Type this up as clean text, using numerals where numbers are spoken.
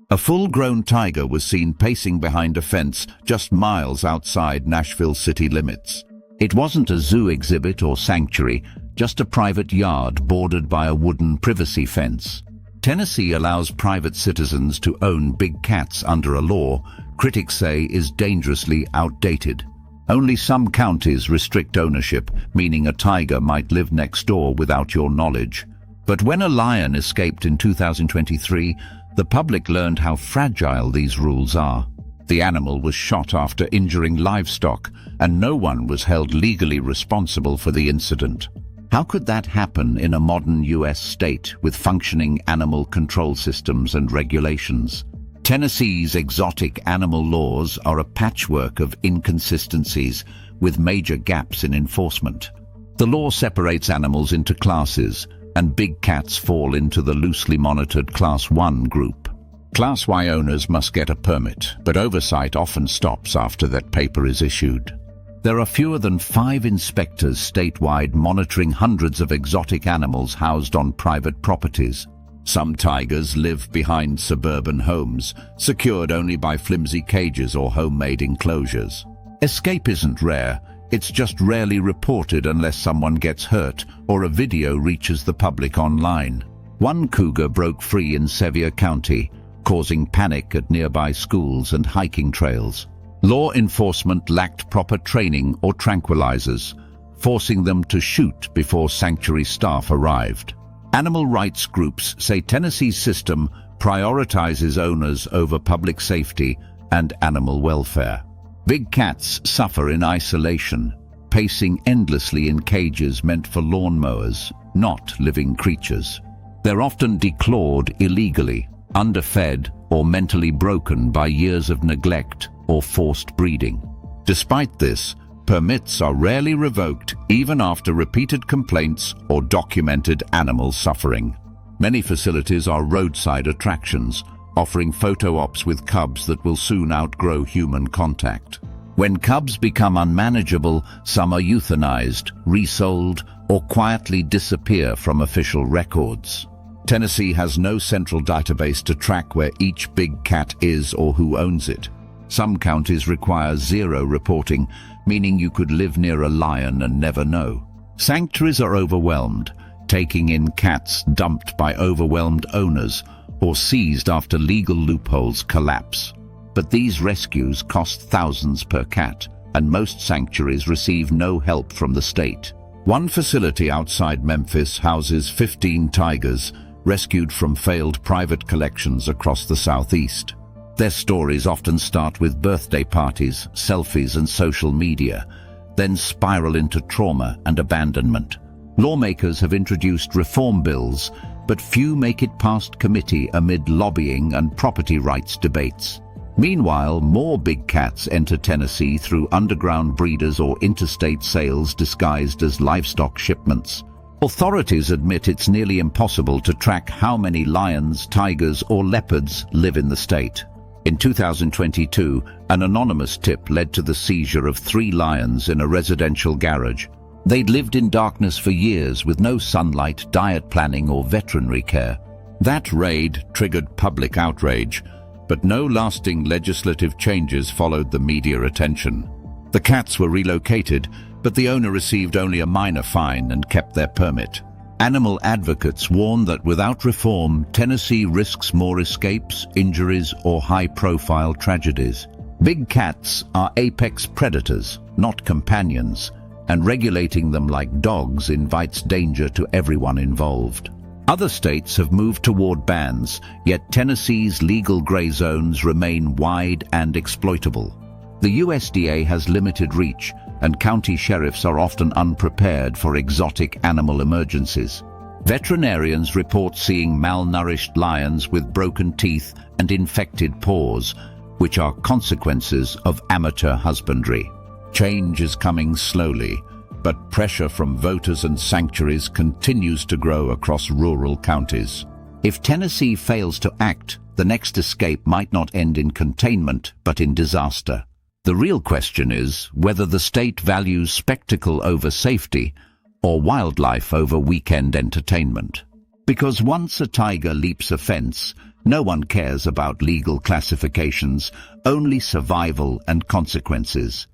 A full-grown tiger was seen pacing behind a fence just miles outside Nashville city limits. It wasn't a zoo exhibit or sanctuary, just a private yard bordered by a wooden privacy fence. Tennessee allows private citizens to own big cats under a law critics say is dangerously outdated. Only some counties restrict ownership, meaning a tiger might live next door without your knowledge. But when a lion escaped in 2023, the public learned how fragile these rules are. The animal was shot after injuring livestock, and no one was held legally responsible for the incident. How could that happen in a modern US state with functioning animal control systems and regulations? Tennessee's exotic animal laws are a patchwork of inconsistencies with major gaps in enforcement. The law separates animals into classes, and big cats fall into the loosely monitored Class 1 group. Class Y owners must get a permit, but oversight often stops after that paper is issued. There are fewer than 5 inspectors statewide monitoring hundreds of exotic animals housed on private properties. Some tigers live behind suburban homes, secured only by flimsy cages or homemade enclosures. Escape isn't rare. It's just rarely reported unless someone gets hurt or a video reaches the public online. One cougar broke free in Sevier County, causing panic at nearby schools and hiking trails. Law enforcement lacked proper training or tranquilizers, forcing them to shoot before sanctuary staff arrived. Animal rights groups say Tennessee's system prioritizes owners over public safety and animal welfare. Big cats suffer in isolation, pacing endlessly in cages meant for lawnmowers, not living creatures. They're often declawed illegally, underfed, or mentally broken by years of neglect or forced breeding. Despite this, permits are rarely revoked even after repeated complaints or documented animal suffering. Many facilities are roadside attractions, offering photo ops with cubs that will soon outgrow human contact. When cubs become unmanageable, some are euthanized, resold, or quietly disappear from official records. Tennessee has no central database to track where each big cat is or who owns it. Some counties require zero reporting, meaning you could live near a lion and never know. Sanctuaries are overwhelmed, taking in cats dumped by overwhelmed owners or seized after legal loopholes collapse. But these rescues cost thousands per cat, and most sanctuaries receive no help from the state. One facility outside Memphis houses 15 tigers rescued from failed private collections across the southeast. Their stories often start with birthday parties, selfies, and social media, then spiral into trauma and abandonment. Lawmakers have introduced reform bills, but few make it past committee amid lobbying and property rights debates. Meanwhile, more big cats enter Tennessee through underground breeders or interstate sales disguised as livestock shipments. Authorities admit it's nearly impossible to track how many lions, tigers, or leopards live in the state. In 2022, an anonymous tip led to the seizure of 3 lions in a residential garage. They'd lived in darkness for years with no sunlight, diet planning, or veterinary care. That raid triggered public outrage, but no lasting legislative changes followed the media attention. The cats were relocated, but the owner received only a minor fine and kept their permit. Animal advocates warn that without reform, Tennessee risks more escapes, injuries, or high-profile tragedies. Big cats are apex predators, not companions, and regulating them like dogs invites danger to everyone involved. Other states have moved toward bans, yet Tennessee's legal gray zones remain wide and exploitable. The USDA has limited reach, and county sheriffs are often unprepared for exotic animal emergencies. Veterinarians report seeing malnourished lions with broken teeth and infected paws, which are consequences of amateur husbandry. Change is coming slowly, but pressure from voters and sanctuaries continues to grow across rural counties. If Tennessee fails to act, the next escape might not end in containment, but in disaster. The real question is whether the state values spectacle over safety or wildlife over weekend entertainment. Because once a tiger leaps a fence, no one cares about legal classifications, only survival and consequences.